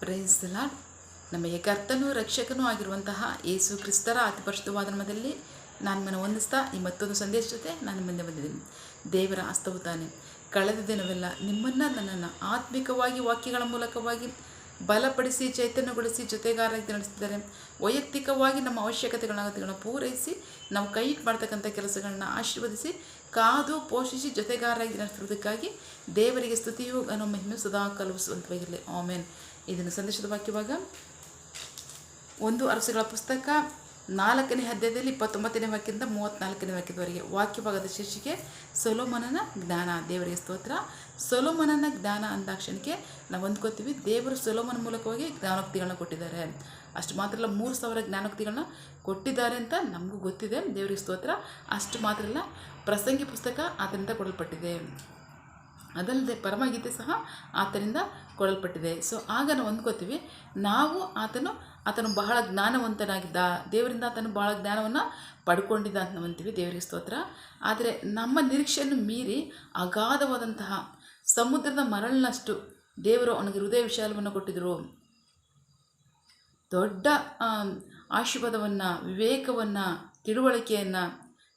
Praise the lord. ನಮಗೆ ಕರ್ತನೂ ರಕ್ಷಕನೂ ಆಗಿರುವಂತಹ ಯೇಸು ಕ್ರಿಸ್ತರ ಅತಿ ಪರಿಶುದ್ಧವಾದ ನಾಮದಲ್ಲಿ ನಾನು ಮನ ಹೊಂದಿಸ್ತಾ ಈ ಮತ್ತೊಂದು ಸಂದೇಶ ಜೊತೆ ನಾನು ಮುಂದೆ ಬಂದಿದ್ದೀನಿ. ದೇವರ ಹಸ್ತವು ತಾನೆ ಕಳೆದ ದಿನವೆಲ್ಲ ನಿಮ್ಮನ್ನು ನನ್ನನ್ನು ಆತ್ಮಿಕವಾಗಿ ವಾಕ್ಯಗಳ ಮೂಲಕವಾಗಿ ಬಲಪಡಿಸಿ ಚೈತನ್ಯಗೊಳಿಸಿ ಜೊತೆಗಾರಾಗಿ ನಡೆಸ್ತಿದ್ದಾರೆ. ವೈಯಕ್ತಿಕವಾಗಿ ನಮ್ಮ ಅವಶ್ಯಕತೆಗಳನ್ನ ಪೂರೈಸಿ ನಾವು ಕೈ ಮಾಡ್ತಕ್ಕಂಥ ಕೆಲಸಗಳನ್ನ ಆಶೀರ್ವದಿಸಿ ಕಾದು ಪೋಷಿಸಿ ಜೊತೆಗಾರಾಗಿ ನಡೆಸುವುದಕ್ಕಾಗಿ ದೇವರಿಗೆ ಸ್ತುತಿಯು ಮಹಿಮೆಯು ಸದಾ ಕಲುಹಿಸುವಂತಾಗಿರಲಿ. ಆಮೇನ್. ಇದನ್ನು ಸಂದೇಶದ ವಾಕ್ಯವಾಗ 1 ಅರಸುಗಳ ಪುಸ್ತಕ 4ನೇ ಅಧ್ಯಾಯದಲ್ಲಿ 29ನೇ ವಾಕ್ಯದಿಂದ 34ನೇ ವಾಕ್ಯದವರೆಗೆ ವಾಕ್ಯಭಾಗದ ಶೀರ್ಷಿಕೆ ಸೊಲೊಮೋನನ ಜ್ಞಾನ. ದೇವರಿಗೆ ಸ್ತೋತ್ರ. ಸೊಲೊಮೋನನ ಜ್ಞಾನ ಅಂದಾಕ್ಷಣಕ್ಕೆ ನಾವು ಅಂದ್ಕೋತೀವಿ ದೇವರು ಸೊಲೊಮೋನ ಮೂಲಕವಾಗಿ ಜ್ಞಾನೋಕ್ತಿಗಳನ್ನ ಕೊಟ್ಟಿದ್ದಾರೆ. ಅಷ್ಟು ಮಾತ್ರ ಅಲ್ಲ, 3000 ಜ್ಞಾನೋಕ್ತಿಗಳನ್ನ ಕೊಟ್ಟಿದ್ದಾರೆ ಅಂತ ನಮಗೂ ಗೊತ್ತಿದೆ. ದೇವರಿಗೆ ಸ್ತೋತ್ರ. ಅಷ್ಟು ಮಾತ್ರ ಅಲ್ಲ, ಪ್ರಸಂಗಿ ಪುಸ್ತಕ ಆತನಿಂದ ಕೊಡಲ್ಪಟ್ಟಿದೆ. ಅದಲ್ಲದೆ ಪರಮಗೀತೆ ಸಹ ಆತನಿಂದ ಕೊಡಲ್ಪಟ್ಟಿದೆ. ಸೊ ಆಗ ನಾವು ಅಂದ್ಕೋತೀವಿ ನಾವು ಆತನು ಬಹಳ ಜ್ಞಾನವಂತನಾಗಿದ್ದ, ದೇವರಿಂದ ಆತನು ಬಹಳ ಜ್ಞಾನವನ್ನು ಪಡ್ಕೊಂಡಿದ್ದ ಅಂತ ನಾವು ಅಂತೀವಿ. ದೇವರಿಗೆ ಸ್ತೋತ್ರ. ಆದರೆ ನಮ್ಮ ನಿರೀಕ್ಷೆಯನ್ನು ಮೀರಿ ಅಗಾಧವಾದಂತಹ ಸಮುದ್ರದ ಮರಳಿನಷ್ಟು ದೇವರು ಅವನಿಗೆ ಹೃದಯ ವಿಶಾಲವನ್ನು ಕೊಟ್ಟಿದ್ದರು. ದೊಡ್ಡ ಆಶೀರ್ವಾದವನ್ನು, ವಿವೇಕವನ್ನು, ತಿಳುವಳಿಕೆಯನ್ನು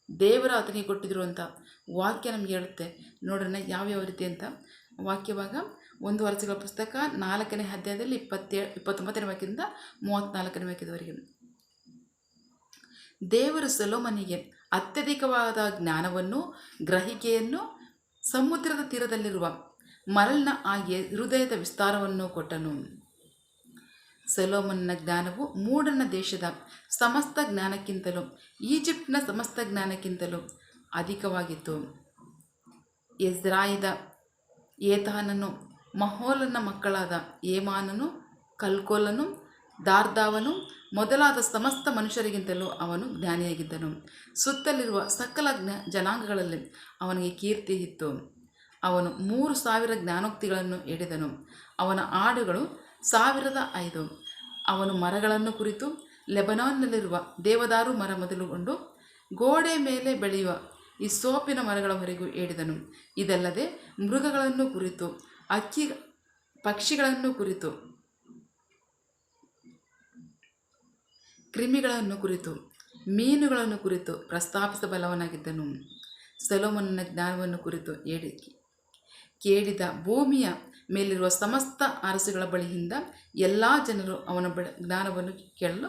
ದೇವರ ಆತನಿಗೆ ಕೊಟ್ಟಿದ್ರು ಅಂತ ವಾಕ್ಯ ನಮಗೆ ಹೇಳುತ್ತೆ. ನೋಡೋಣ ಯಾವ್ಯಾವ ರೀತಿ ಅಂತ. ವಾಕ್ಯವಾಗ 1 ಅರಸುಗಳ ಪುಸ್ತಕ 4ನೇ ಅಧ್ಯಾಯದಲ್ಲಿ 29ನೇ ವಾಕ್ಯದಿಂದ 34ನೇ ವಾಕ್ಯದವರೆಗೆ. ದೇವರು ಸೊಲೊಮೋನನಿಗೆ ಅತ್ಯಧಿಕವಾದ ಜ್ಞಾನವನ್ನು, ಗ್ರಹಿಕೆಯನ್ನು, ಸಮುದ್ರದ ತೀರದಲ್ಲಿರುವ ಮರಳಿನ ಹಾಗೆ ಹೃದಯದ ವಿಸ್ತಾರವನ್ನು ಕೊಟ್ಟನು. ಸೊಲೊಮೋನನ ಜ್ಞಾನವು ಮೂಡನ ದೇಶದ ಸಮಸ್ತ ಜ್ಞಾನಕ್ಕಿಂತಲೂ ಈಜಿಪ್ಟ್ನ ಸಮಸ್ತ ಜ್ಞಾನಕ್ಕಿಂತಲೂ ಅಧಿಕವಾಗಿತ್ತು. ಎಜ್ರಾಯದ ಏತಾನನು, ಮಹೋಲನ ಮಕ್ಕಳಾದ ಏಮಾನನು, ಕಲ್ಕೋಲನು, ದಾರ್ದಾವನು ಮೊದಲಾದ ಸಮಸ್ತ ಮನುಷ್ಯರಿಗಿಂತಲೂ ಅವನು ಜ್ಞಾನಿಯಾಗಿದ್ದನು. ಸುತ್ತಲಿರುವ ಸಕಲ ಜನಾಂಗಗಳಲ್ಲಿ ಅವನಿಗೆ ಕೀರ್ತಿ ಇತ್ತು. ಅವನು 3000 ಜ್ಞಾನೋಕ್ತಿಗಳನ್ನು ಹೇಳಿದನು. ಅವನ ಹಾಡುಗಳು 1005. ಅವನು ಮರಗಳನ್ನು ಕುರಿತು ಲೆಬನಾನ್ನಲ್ಲಿರುವ ದೇವದಾರು ಮರ ಮೊದಲುಗೊಂಡು ಗೋಡೆ ಮೇಲೆ ಬೆಳೆಯುವ ಈ ಸೋಪಿನ ಮರಗಳವರೆಗೂ ಹೇಳಿದನು. ಇದಲ್ಲದೆ ಮೃಗಗಳನ್ನು ಕುರಿತು, ಪಕ್ಷಿಗಳನ್ನು ಕುರಿತು, ಕ್ರಿಮಿಗಳನ್ನು ಕುರಿತು, ಮೀನುಗಳನ್ನು ಕುರಿತು ಪ್ರಸ್ತಾಪಿಸಬಲ್ಲವನಾಗಿದ್ದನು. ಸೊಲೊಮೋನನ ಜ್ಞಾನವನ್ನು ಕುರಿತು ಕೇಳಿದ ಭೂಮಿಯ ಮೇಲಿರುವ ಸಮಸ್ತ ಅರಸುಗಳ ಬಳಿಯಿಂದ ಎಲ್ಲ ಜನರು ಅವನ ಜ್ಞಾನವನ್ನು ಕೇಳಲು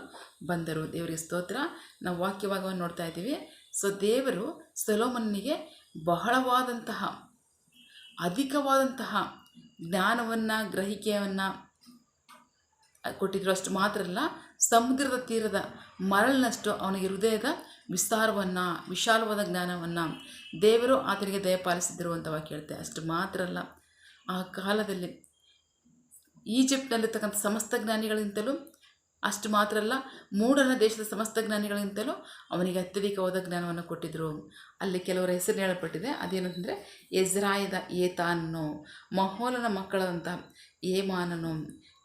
ಬಂದರು. ದೇವರಿಗೆ ಸ್ತೋತ್ರ. ನಾವು ವಾಕ್ಯಭಾಗವನ್ನು ನೋಡ್ತಾ ಇದ್ದೀವಿ. ಸೊ ದೇವರು ಸೊಲೊಮೋನನಿಗೆ ಬಹಳವಾದಂತಹ ಅಧಿಕವಾದಂತಹ ಜ್ಞಾನವನ್ನು, ಗ್ರಹಿಕೆಯನ್ನು ಕೊಟ್ಟಿದ್ರು. ಅಷ್ಟು ಮಾತ್ರ ಅಲ್ಲ, ಸಮುದ್ರದ ತೀರದ ಮರಳಿನಷ್ಟು ಅವನಿಗೆ ಹೃದಯದ ವಿಸ್ತಾರವನ್ನು, ವಿಶಾಲವಾದ ಜ್ಞಾನವನ್ನು ದೇವರು ಆತನಿಗೆ ದಯಪಾಲಿಸಿದರು ಅಂತ ವಾಕ್ಯ ಹೇಳುತ್ತೆ. ಅಷ್ಟು ಮಾತ್ರ ಅಲ್ಲ, ಆ ಕಾಲದಲ್ಲಿ ಈಜಿಪ್ಟ್ನಲ್ಲಿರ್ತಕ್ಕಂಥ ಸಮಸ್ತ ಜ್ಞಾನಿಗಳಿಗಿಂತಲೂ, ಅಷ್ಟು ಮಾತ್ರ ಅಲ್ಲ, ಮೂಡನ ದೇಶದ ಸಮಸ್ತ ಜ್ಞಾನಿಗಳಿಗಿಂತಲೂ ಅವನಿಗೆ ಅತ್ಯಧಿಕವಾದ ಜ್ಞಾನವನ್ನು ಕೊಟ್ಟಿದ್ದರು. ಅಲ್ಲಿ ಕೆಲವರ ಹೆಸರು ಹೇಳಲ್ಪಟ್ಟಿದೆ. ಅದೇನಂದರೆ ಎಜ್ರಾಯದ ಏತಾನನು, ಮಹೋಲನ ಮಕ್ಕಳಂಥ ಏಮಾನನು,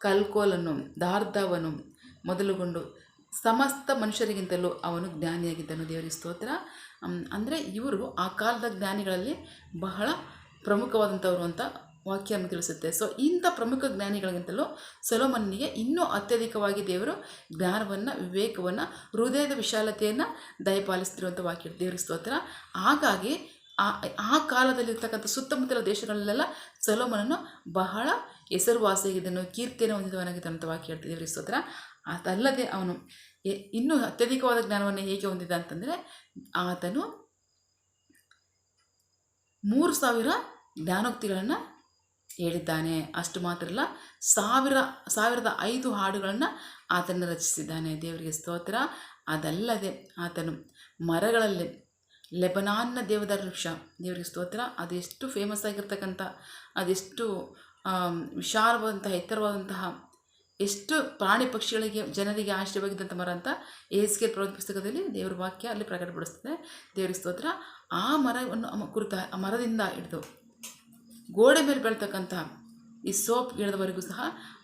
ಕಲ್ಕೋಲನು, ದಾರ್ದಾವನು ಮೊದಲುಗೊಂಡು ಸಮಸ್ತ ಮನುಷ್ಯರಿಗಿಂತಲೂ ಅವನು ಜ್ಞಾನಿಯಾಗಿದ್ದನು. ದೇವರಿಗೆ ಸ್ತೋತ್ರ. ಅಂದರೆ ಇವರು ಆ ಕಾಲದ ಜ್ಞಾನಿಗಳಲ್ಲಿ ಬಹಳ ಪ್ರಮುಖವಾದಂಥವ್ರು ಅಂತ ವಾಕ್ಯ ನಮಗೆ ತಿಳಿಸುತ್ತೆ. ಸೊ ಇಂಥ ಪ್ರಮುಖ ಜ್ಞಾನಿಗಳಿಗಿಂತಲೂ ಸೊಲೊಮೋನನಿಗೆ ಇನ್ನೂ ಅತ್ಯಧಿಕವಾಗಿ ದೇವರು ಜ್ಞಾನವನ್ನು, ವಿವೇಕವನ್ನು, ಹೃದಯದ ವಿಶಾಲತೆಯನ್ನು ದಯಪಾಲಿಸ್ತಿರುವಂಥ ವಾಕ್ಯ. ದೇವರಿಗೆ ಸ್ತೋತ್ರ. ಹಾಗಾಗಿ ಆ ಕಾಲದಲ್ಲಿರ್ತಕ್ಕಂಥ ಸುತ್ತಮುತ್ತಲ ದೇಶಗಳಲ್ಲೆಲ್ಲ ಸೊಲೊಮೋನನು ಬಹಳ ಹೆಸರುವಾಸಿಯಾಗಿದ್ದನು, ಕೀರ್ತಿಯನ್ನು ಹೊಂದಿದವನಾಗಿದ್ದನು ಅಂತ ವಾಕ್ಯ ಹೇಳ್ತೀವಿ. ದೇವರಿಗೆ ಸ್ತೋತ್ರ. ಅದಲ್ಲದೆ ಅವನು ಇನ್ನೂ ಅತ್ಯಧಿಕವಾದ ಜ್ಞಾನವನ್ನು ಹೇಗೆ ಹೊಂದಿದ ಅಂತಂದರೆ ಆತನು 3000 ಜ್ಞಾನೋಕ್ತಿಗಳನ್ನು ಹೇಳಿದ್ದಾನೆ. ಅಷ್ಟು ಮಾತ್ರ ಅಲ್ಲ, 1005 ಹಾಡುಗಳನ್ನು ಆತನು ರಚಿಸಿದ್ದಾನೆ. ದೇವರಿಗೆ ಸ್ತೋತ್ರ. ಅದಲ್ಲದೆ ಆತನು ಮರಗಳಲ್ಲಿ ಲೆಬನಾನ್ನ ದೇವದಾರ ವೃಕ್ಷ, ದೇವರಿಗೆ ಸ್ತೋತ್ರ, ಅದೆಷ್ಟು ಫೇಮಸ್ ಆಗಿರ್ತಕ್ಕಂಥ, ಅದೆಷ್ಟು ವಿಶಾಲವಾದಂತಹ, ಎತ್ತರವಾದಂತಹ, ಎಷ್ಟು ಪ್ರಾಣಿ ಪಕ್ಷಿಗಳಿಗೆ, ಜನರಿಗೆ ಆಶ್ರಯವಾಗಿದ್ದಂಥ ಮರ ಅಂತ ಯೆಹೆಜ್ಕೇಲ ಪ್ರವಾದನ ಪುಸ್ತಕದಲ್ಲಿ ದೇವರ ವಾಕ್ಯ ಅಲ್ಲಿ ಪ್ರಕಟಪಡಿಸ್ತದೆ. ದೇವರಿಗೆ ಸ್ತೋತ್ರ. ಆ ಮರವನ್ನು ಕುರಿತ, ಆ ಮರದಿಂದ ಹಿಡಿದು ಗೋಡೆ ಮೇಲೆ ಬೆಳ್ತಕ್ಕಂಥ ಈ ಸೋಪ್ ಗಿಡದವರೆಗೂ ಸಹ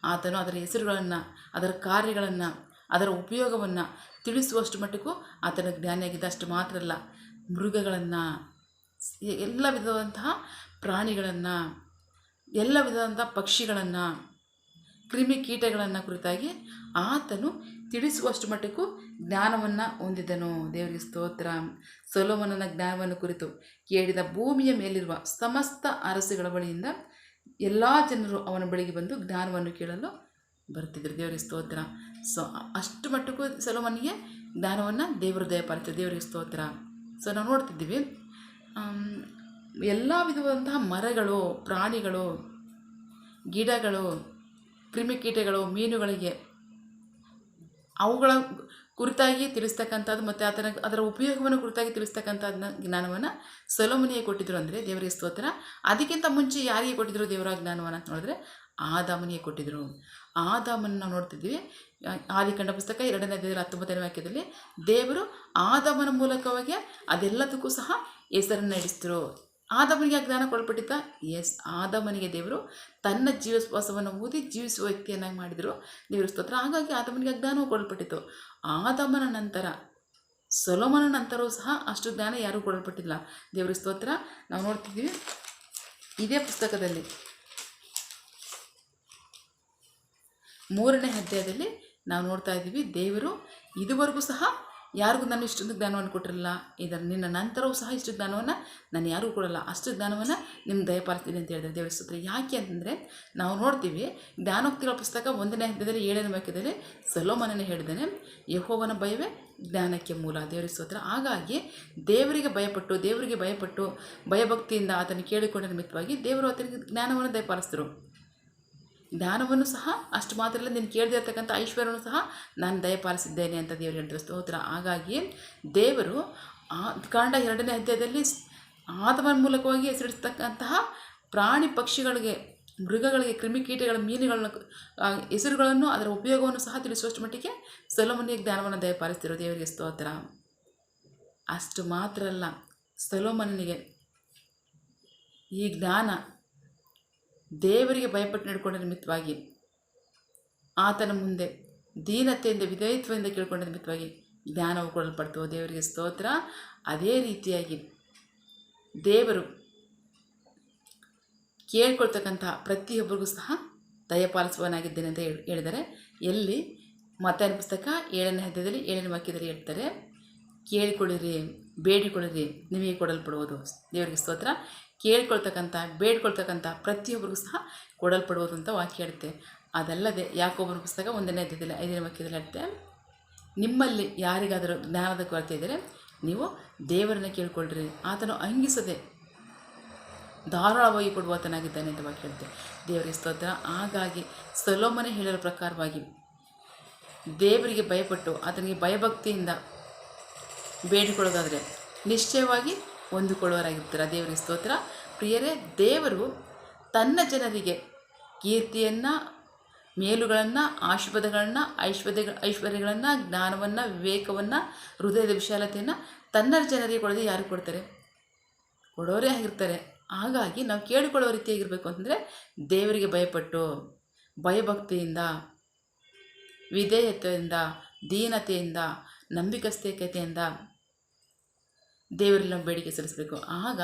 ಆತನು ಅದರ ಹೆಸರುಗಳನ್ನು, ಅದರ ಕಾರ್ಯಗಳನ್ನು, ಅದರ ಉಪಯೋಗವನ್ನು ತಿಳಿಸುವಷ್ಟು ಮಟ್ಟಕ್ಕೂ ಆತನ ಜ್ಞಾನಿಯಾಗಿದ್ದ. ಅಷ್ಟು ಮಾತ್ರ ಅಲ್ಲ, ಮೃಗಗಳನ್ನು, ಎಲ್ಲ ವಿಧವಾದಂತಹ ಪ್ರಾಣಿಗಳನ್ನು, ಎಲ್ಲ ವಿಧವಾದಂಥ ಪಕ್ಷಿಗಳನ್ನು, ಕ್ರಿಮಿಕೀಟಗಳನ್ನು ಕುರಿತಾಗಿ ಆತನು ತಿಳಿಸುವಷ್ಟು ಮಟ್ಟಕ್ಕೂ ಜ್ಞಾನವನ್ನು ಹೊಂದಿದನು. ದೇವರಿಗೆ ಸ್ತೋತ್ರ. ಸೊಲೊಮೋನನ ಜ್ಞಾನವನ್ನು ಕುರಿತು ಕೇಳಿದ ಭೂಮಿಯ ಮೇಲಿರುವ ಸಮಸ್ತ ಅರಸುಗಳ ಬಳಿಯಿಂದ ಎಲ್ಲ ಜನರು ಅವನ ಬಳಿಗೆ ಬಂದು ಜ್ಞಾನವನ್ನು ಕೇಳಲು ಬರ್ತಿದ್ರು. ದೇವರಿಗೆ ಸ್ತೋತ್ರ. ಅಷ್ಟು ಮಟ್ಟಕ್ಕೂ ಸೊಲೊಮೋನನಿಗೆ ಜ್ಞಾನವನ್ನು ದೇವರು ದಯಪಾಲಿಸಿದ್ರು. ದೇವರಿಗೆ ಸ್ತೋತ್ರ. ನಾವು ನೋಡ್ತಿದ್ದೀವಿ ಎಲ್ಲ ವಿಧವಾದಂತಹ ಮರಗಳು, ಪ್ರಾಣಿಗಳು, ಗಿಡಗಳು, ಕ್ರಿಮಿಕೀಟಗಳು, ಮೀನುಗಳಿಗೆ ಅವುಗಳ ಕುರಿತಾಗಿ ತಿಳಿಸ್ತಕ್ಕಂಥದ್ದು ಮತ್ತು ಅದರ ಉಪಯೋಗವನ್ನು ಕುರಿತಾಗಿ ತಿಳಿಸ್ತಕ್ಕಂಥದ್ದನ್ನ ಜ್ಞಾನವನ್ನು ಸೊಲೊಮೋನಿಗೆ ಕೊಟ್ಟಿದ್ರು. ಅಂದರೆ ದೇವರಿಗೆ ಸ್ತೋತ್ರ. ಅದಕ್ಕಿಂತ ಮುಂಚೆ ಯಾರಿಗೆ ಕೊಟ್ಟಿದ್ರು ದೇವರ ಜ್ಞಾನವನ್ನು ಅಂತ ನೋಡಿದ್ರೆ ಆದಾಮನಿಗೆ ಕೊಟ್ಟಿದ್ದರು. ಆದಾಮನ್ನು ನಾವು ನೋಡ್ತಿದ್ವಿ. ಆದಿಕಾಂಡ ಪುಸ್ತಕ 2ನೇ ಅಧ್ಯಾಯದ 19ನೇ ವಾಕ್ಯದಲ್ಲಿ ದೇವರು ಆದಾಮನ ಮೂಲಕವಾಗಿ ಅದೆಲ್ಲದಕ್ಕೂ ಸಹ ಹೆಸರನ್ನು ಇಡಿಸಿದ್ರು. ಆದಾಮನಿಗೆ ಜ್ಞಾನ ಕೊಡಲ್ಪಟ್ಟಿದ್ದ? ಎಸ್, ಆದಾಮನಿಗೆ ದೇವರು ತನ್ನ ಜೀವಶ್ವಾಸವನ್ನು ಊದಿ ಜೀವಿಸುವ ವ್ಯಕ್ತಿಯನ್ನಾಗಿ ಮಾಡಿದರು. ದೇವರ ಸ್ತೋತ್ರ. ಹಾಗಾಗಿ ಆದಾಮನಿಗೆ ಜ್ಞಾನವು ಕೊಡಲ್ಪಟ್ಟಿತ್ತು. ಆದಾಮನ ನಂತರ ಸೊಲೊಮೋನ ನಂತರವೂ ಸಹ ಅಷ್ಟು ಜ್ಞಾನ ಯಾರೂ ಕೊಡಲ್ಪಟ್ಟಿಲ್ಲ. ದೇವರ ಸ್ತೋತ್ರ. ನಾವು ನೋಡ್ತಿದ್ದೀವಿ ಇದೇ ಪುಸ್ತಕದಲ್ಲಿ 3ನೇ ಅಧ್ಯಾಯದಲ್ಲಿ ನಾವು ನೋಡ್ತಾ ಇದ್ದೀವಿ, ದೇವರು ಇದುವರೆಗೂ ಸಹ ಯಾರಿಗೂ ನಾನು ಇಷ್ಟೊಂದು ಜ್ಞಾನವನ್ನು ಕೊಟ್ಟಿರಲಿಲ್ಲ, ನಿನ್ನ ನಂತರವೂ ಸಹ ಇಷ್ಟು ಜ್ಞಾನವನ್ನು ನಾನು ಯಾರಿಗೂ ಕೊಡಲ್ಲ, ಅಷ್ಟು ಜ್ಞಾನವನ್ನು ನಿಮ್ಗೆ ದಯಪಾಲಿಸ್ತೀನಿ ಅಂತ ಹೇಳಿದ್ರೆ ದೇವರ ಸ್ತೋತ್ರ. ಯಾಕೆ ಅಂತಂದರೆ ನಾವು ನೋಡ್ತೀವಿ ಜ್ಞಾನೋಕ್ತಿಗಳ ಪುಸ್ತಕ 1ನೇ ಅಧ್ಯಾಯದಲ್ಲಿ 7ನೇ ವಾಕ್ಯದಲ್ಲಿ ಸೊಲೊಮೋನನೇ ಹೇಳಿದ್ದಾನೆ, ಯೆಹೋವನ ಭಯವೇ ಜ್ಞಾನಕ್ಕೆ ಮೂಲ. ದೇವರ ಸ್ತೋತ್ರ. ಹಾಗಾಗಿ ದೇವರಿಗೆ ಭಯಪಟ್ಟು ಭಯಭಕ್ತಿಯಿಂದ ಆತನ ಕೇಳಿಕೊಂಡ ನಿಮಿತ್ತವಾಗಿ ದೇವರು ಆತನಿಗೆ ಜ್ಞಾನವನ್ನು ದಯಪಾಲಿಸಿದ್ರು. ಜ್ಞಾನವನ್ನು ಸಹ ಅಷ್ಟು ಮಾತ್ರ ಇಲ್ಲ, ನೀನು ಕೇಳದಿರ್ತಕ್ಕಂಥ ಐಶ್ವರ್ಯವನ್ನು ಸಹ ನಾನು ದಯಪಾಲಿಸಿದ್ದೇನೆ ಅಂತ ದೇವರು ಹೇಳಿದ್ರು. ಸ್ತೋತ್ರ. ಹಾಗಾಗಿ ದೇವರು ಕಾಂಡ 2ನೇ ಅಧ್ಯಾಯದಲ್ಲಿ ಆದಾಮನ ಮೂಲಕವಾಗಿ ಹೆಸರಿಸ್ತಕ್ಕಂತಹ ಪ್ರಾಣಿ ಪಕ್ಷಿಗಳಿಗೆ, ಮೃಗಗಳಿಗೆ, ಕ್ರಿಮಿಕೀಟಗಳ, ಮೀನುಗಳ ಹೆಸರುಗಳನ್ನು, ಅದರ ಉಪಯೋಗವನ್ನು ಸಹ ತಿಳಿಸುವಷ್ಟು ಮಟ್ಟಿಗೆ ಸೊಲೊಮೋನಿಗೆ ಜ್ಞಾನವನ್ನು ದಯಪಾಲಿಸ್ತಿರೋ. ದೇವರಿಗೆ ಸ್ತೋತ್ರ. ಅಷ್ಟು ಮಾತ್ರ ಅಲ್ಲ, ಸೊಲೊಮೋನನಿಗೆ ಈ ಜ್ಞಾನ ದೇವರಿಗೆ ಭಯಪಟ್ಟು ನಡ್ಕೊಂಡ ನಿಮಿತ್ತವಾಗಿ, ಆತನ ಮುಂದೆ ದೀನತೆಯಿಂದ ವಿಧೇಯತ್ವದಿಂದ ಕೇಳಿಕೊಂಡ ನಿಮಿತ್ತವಾಗಿ ಜ್ಞಾನವು ಕೊಡಲ್ಪಡ್ತು. ದೇವರಿಗೆ ಸ್ತೋತ್ರ. ಅದೇ ರೀತಿಯಾಗಿ ದೇವರು ಕೇಳ್ಕೊಳ್ತಕ್ಕಂತಹ ಪ್ರತಿಯೊಬ್ಬರಿಗೂ ಸಹ ದಯಪಾಲಿಸುವನಾಗಿದ್ದೇನೆ ಅಂತ ಹೇಳಿದರೆ, ಎಲ್ಲಿ ಮತ್ತಾಯನ ಪುಸ್ತಕ 7ನೇ ಅಧ್ಯಾಯದಲ್ಲಿ 7ನೇ ವಾಕ್ಯದಲ್ಲಿ ಹೇಳ್ತಾರೆ, ಕೇಳಿಕೊಳ್ಳಿರಿ, ಬೇಡಿಕೊಳ್ಳಿರಿ, ನಿಮಗೆ ಕೊಡಲ್ಪಡುವುದು. ದೇವರಿಗೆ ಸ್ತೋತ್ರ. ಕೇಳ್ಕೊಳ್ತಕ್ಕಂಥ, ಬೇಡ್ಕೊಳ್ತಕ್ಕಂಥ ಪ್ರತಿಯೊಬ್ಬರಿಗೂ ಸಹ ಕೊಡಲ್ಪಡುವುದು ಅಂತ ವಾಕ್ಯ ಹೇಳುತ್ತೆ. ಅದಲ್ಲದೆ ಯಾಕೋಬನ ಪುಸ್ತಕ 1ನೇ ಅಧ್ಯಾಯದಲ್ಲಿ 5ನೇ ವಾಕ್ಯದಲ್ಲಿ ಹೇಳುತ್ತೆ, ನಿಮ್ಮಲ್ಲಿ ಯಾರಿಗಾದರೂ ಜ್ಞಾನದ ಕೊರತೆ ಇದ್ದರೆ ನೀವು ದೇವರನ್ನು ಕೇಳಿಕೊಳ್ಳ್ರಿ, ಆತನು ಅಂಗಿಸದೆ ಧಾರಾಳವಾಗಿ ಕೊಡುವಾತನಾಗಿದ್ದಾನೆ ಅಂತ ವಾಕ್ಯ ಹೇಳುತ್ತೆ. ದೇವರಿಗೆ ಸ್ತೋತ್ರ. ಹಾಗಾಗಿ ಸೊಲೊಮೋನ ಹೇಳಿರೋ ಪ್ರಕಾರವಾಗಿ ದೇವರಿಗೆ ಭಯಪಟ್ಟು ಆತನಿಗೆ ಭಯಭಕ್ತಿಯಿಂದ ಬೇಡಿಕೊಳ್ಳೋದಾದರೆ ನಿಶ್ಚಯವಾಗಿ ಹೊಂದಿಕೊಳ್ಳೋರಾಗಿರ್ತಾರೆ. ದೇವರಿಗೆ ಸ್ತೋತ್ರ. ಪ್ರಿಯರೇ, ದೇವರು ತನ್ನ ಜನರಿಗೆ ಕೀರ್ತಿಯನ್ನು, ಮೇಲುಗಳನ್ನು, ಆಶೀರ್ವಾದಗಳನ್ನು, ಐಶ್ವರ್ಯಗಳನ್ನು, ಜ್ಞಾನವನ್ನು, ವಿವೇಕವನ್ನು, ಹೃದಯದ ವಿಶಾಲತೆಯನ್ನು ತನ್ನ ಜನರಿಗೆ ಕೊಡದೆ ಯಾರು ಕೊಡ್ತಾರೆ? ಕೊಡೋರೇ ಆಗಿರ್ತಾರೆ. ಹಾಗಾಗಿ ನಾವು ಕೇಳಿಕೊಳ್ಳೋ ರೀತಿಯಾಗಿರಬೇಕು ಅಂತಂದರೆ ದೇವರಿಗೆ ಭಯಪಟ್ಟು ಭಯಭಕ್ತಿಯಿಂದ, ವಿಧೇಯತೆಯಿಂದ, ದೀನತೆಯಿಂದ, ನಂಬಿಕಸ್ಥಿಕೆಯಿಂದ ದೇವರಲ್ಲಿ ನಾವು ಬೇಡಿಕೆ ಸಲ್ಲಿಸಬೇಕು. ಆಗ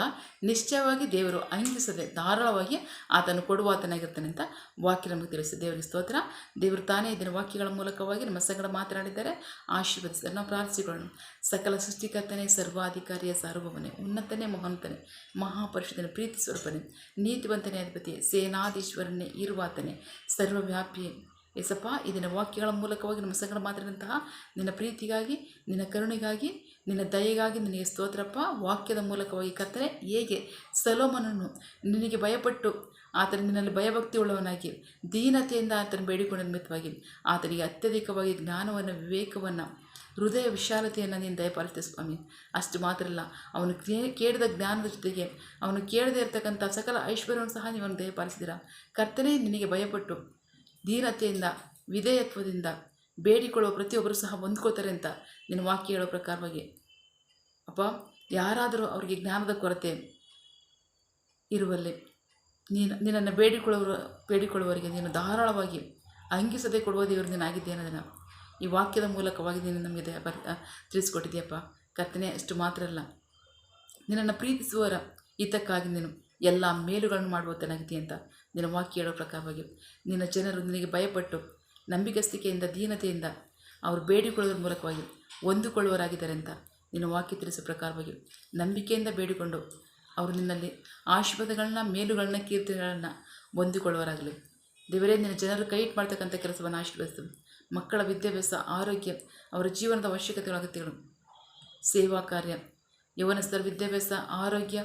ನಿಶ್ಚಯವಾಗಿ ದೇವರು ಅಂಗಿಸದೆ ಧಾರಾಳವಾಗಿ ಆತನು ಕೊಡುವಾತನಾಗಿರ್ತಾನೆ ಅಂತ ವಾಕ್ಯ ನಮಗೆ ತಿಳಿಸಿ. ದೇವರಿಗೆ ಸ್ತೋತ್ರ. ದೇವರು ತಾನೇ ಇದನ್ನು ವಾಕ್ಯಗಳ ಮೂಲಕವಾಗಿ ನಮ್ಮ ಸಂಗಡ ಮಾತನಾಡಿದ್ದಾರೆ. ಆಶೀರ್ವದಿಸಿದ್ದಾರೆ. ನಾವು ಪ್ರಾರ್ಥಿಸಿಕೊಳ್ಳೋಣ. ಸಕಲ ಸೃಷ್ಟಿಕರ್ತನೇ, ಸರ್ವಾಧಿಕಾರಿಯ ಸಾರ್ವಭೌಮನೇ, ಉನ್ನತನೇ, ಮಹೋನ್ನತನೇ, ಮಹಾಪರಿಷುತ್ತನೇ, ಪ್ರೀತಿ ಸ್ವರೂಪನೇ, ನೀತಿವಂತನೇ, ಅಧಿಪತಿ, ಸೇನಾಧೀಶ್ವರನೇ, ಇರುವಾತನೇ, ಸರ್ವವ್ಯಾಪಿಯೇ, ಎಸಪ್ಪ, ಇದನ್ನ ವಾಕ್ಯಗಳ ಮೂಲಕವಾಗಿ ನಮ್ಮ ಸಂಗಡ ಮಾತಾಡಿದಂತಹ ನಿನ್ನ ಪ್ರೀತಿಗಾಗಿ, ನಿನ್ನ ಕರುಣೆಗಾಗಿ, ನಿನ್ನ ದಯೆಗಾಗಿ ನಿನಗೆ ಸ್ತೋತ್ರಪ್ಪ. ವಾಕ್ಯದ ಮೂಲಕವಾಗಿ ಕರ್ತನೆ, ಹೇಗೆ ಸೊಲೊಮೋನನು ನಿನಗೆ ಭಯಪಟ್ಟು ಆತನ ನಿನ್ನಲ್ಲಿ ಭಯಭಕ್ತಿ ಉಳ್ಳವನಾಗಿ ದೀನತೆಯಿಂದ ಆತನ ಬೇಡಿಕೊಂಡ ನಿಮಿತ್ತವಾಗಿ ಆತನಿಗೆ ಅತ್ಯಧಿಕವಾಗಿ ಜ್ಞಾನವನ್ನು, ವಿವೇಕವನ್ನು, ಹೃದಯ ವಿಶಾಲತೆಯನ್ನು ನೀನು ದಯಪಾಲಿಸ್ತೆ ಸ್ವಾಮಿ. ಅಷ್ಟು ಮಾತ್ರ ಅಲ್ಲ, ಅವನು ಕೇಳಿದ ಜ್ಞಾನದ ಜೊತೆಗೆ ಅವನು ಕೇಳದೇ ಇರತಕ್ಕಂಥ ಸಕಲ ಐಶ್ವರ್ಯವನ್ನು ಸಹ ನೀವು ದಯಪಾಲಿಸಿದ್ದೀರಾ. ಕರ್ತನೆ, ನಿನಗೆ ಭಯಪಟ್ಟು ದೀನತೆಯಿಂದ, ವಿಧೇಯತ್ವದಿಂದ ಬೇಡಿಕೊಳ್ಳುವ ಪ್ರತಿಯೊಬ್ಬರು ಸಹ ಹೊಂದ್ಕೋತಾರೆ ಅಂತ ನಿನ್ನ ವಾಕ್ಯ ಹೇಳೋ ಪ್ರಕಾರವಾಗಿ ಅಪ್ಪ, ಯಾರಾದರೂ ಅವರಿಗೆ ಜ್ಞಾನದ ಕೊರತೆ ಇರುವಲ್ಲಿ ನಿನ್ನನ್ನು ಬೇಡಿಕೊಳ್ಳುವವರಿಗೆ ನೀನು ಧಾರಾಳವಾಗಿ ಅಂಗಿಸದೆ ಕೊಡುವ ದೇವರು ನೀನಾಗಿದ್ದೆ ಅನ್ನೋದನ್ನು ಈ ವಾಕ್ಯದ ಮೂಲಕವಾಗಿ ನೀನು ನಮಗೆ ತಿಳಿಸ್ಕೊಟ್ಟಿದ್ದೀಯಪ್ಪ. ಕರ್ತನೆ, ಅಷ್ಟು ಮಾತ್ರ ಅಲ್ಲ, ನಿನ್ನನ್ನು ಪ್ರೀತಿಸುವವರ ಹಿತಕ್ಕಾಗಿ ನೀನು ಎಲ್ಲ ಮೇಲುಗಳನ್ನು ಮಾಡುವತನಾಗಿದ್ದೀಯ ಅಂತ ನಿನ್ನ ವಾಕ್ಯ ಹೇಳೋ ಪ್ರಕಾರವಾಗಿ ನಿನ್ನ ಜನರು ನಿನಗೆ ಭಯಪಟ್ಟು ನಂಬಿಕಸ್ತಿಕೆಯಿಂದ ದೀನತೆಯಿಂದ ಅವರು ಬೇಡಿಕೊಳ್ಳೋದ್ರ ಮೂಲಕವಾಗಿ ಹೊಂದಿಕೊಳ್ಳುವರಾಗಿದ್ದಾರೆ ಅಂತ ನಿನ್ನ ವಾಕ್ಯ ತಿಳಿಸೋ ಪ್ರಕಾರವಾಗಿ ನಂಬಿಕೆಯಿಂದ ಬೇಡಿಕೊಂಡು ಅವರು ನಿನ್ನಲ್ಲಿ ಆಶೀರ್ವಾದಗಳನ್ನ ಮೇಲುಗಳನ್ನ ಕೀರ್ತಿಗಳನ್ನ ಹೊಂದಿಕೊಳ್ಳುವರಾಗಲಿ. ದೇವರೇ ನಿನ್ನ ಜನರು ಕೈ ಇಟ್ಟು ಮಾಡ್ತಕ್ಕಂಥ ಕೆಲಸವನ್ನು ಆಶೀರ್ವದಿಸು. ಮಕ್ಕಳ ವಿದ್ಯಾಭ್ಯಾಸ, ಆರೋಗ್ಯ, ಅವರ ಜೀವನದ ಅವಶ್ಯಕತೆಗಳ ಅಗತ್ಯಗಳು, ಸೇವಾ ಕಾರ್ಯ, ಯೌವನಸ್ಥರ ವಿದ್ಯಾಭ್ಯಾಸ, ಆರೋಗ್ಯ,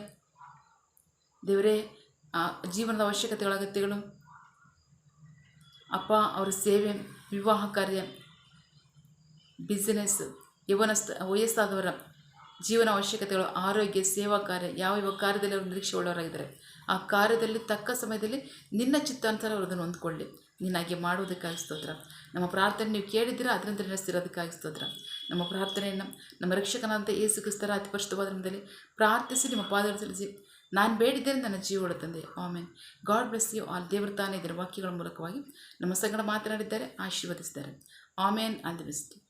ದೇವರೇ ಜೀವನದ ಅವಶ್ಯಕತೆಗಳ ಅಗತ್ಯಗಳು, ಅಪ್ಪ ಅವರ ಸೇವೆ, ವಿವಾಹ ಕಾರ್ಯ, ಬಿಸಿನೆಸ್, ವಯಸ್ಸಾದವರ ಜೀವನ ಅವಶ್ಯಕತೆಗಳು, ಆರೋಗ್ಯ, ಸೇವಾ ಕಾರ್ಯ, ಯಾವ ಕಾರ್ಯದಲ್ಲಿ ಅವರು ನಿರೀಕ್ಷೆ ಉಳ್ಳವರಾಗಿದ್ದಾರೆ ಆ ಕಾರ್ಯದಲ್ಲಿ ತಕ್ಕ ಸಮಯದಲ್ಲಿ ನಿನ್ನ ಚಿತ್ತಾನುಸಾರ ಅವರು ಅದನ್ನು ಹೊಂದ್ಕೊಳ್ಳಿ. ನಿನ್ನಾಗೆ ಮಾಡುವುದಕ್ಕಾಗಿ ಸ್ತೋತ್ರ. ನಮ್ಮ ಪ್ರಾರ್ಥನೆ ನೀವು ಕೇಳಿದ್ದೀರಾ, ಅದರಿಂದ ನಡೆಸ್ತಿರೋದಕ್ಕಾಗಿ ಸ್ತೋತ್ರ. ನಮ್ಮ ಪ್ರಾರ್ಥನೆಯನ್ನು ನಮ್ಮ ರಕ್ಷಕನಾದಂಥ ಯೇಸು ಕ್ರಿಸ್ತರ ಅತಿ ಪರಿಶುದ್ಧವಾದ ನಾಮದಲ್ಲಿ ಪ್ರಾರ್ಥಿಸಿ ನಿಮ್ಮ ಪಾದಗಳು ಸಲ್ಲಿಸಿ ನಾನು ಬೇಡಿದ್ದೇನೆ ನನ್ನ ಜೀವಗಳ ತಂದೆ. Amen. God bless you all. ದೇವರು ತಾನೇ ಇದರ ವಾಕ್ಯಗಳ ಮೂಲಕವಾಗಿ ನಮ್ಮ ಸಂಗಡ ಮಾತನಾಡಿದ್ದಾರೆ, ಆಶೀರ್ವದಿಸಿದ್ದಾರೆ. ಆಮೆನ್. All the best.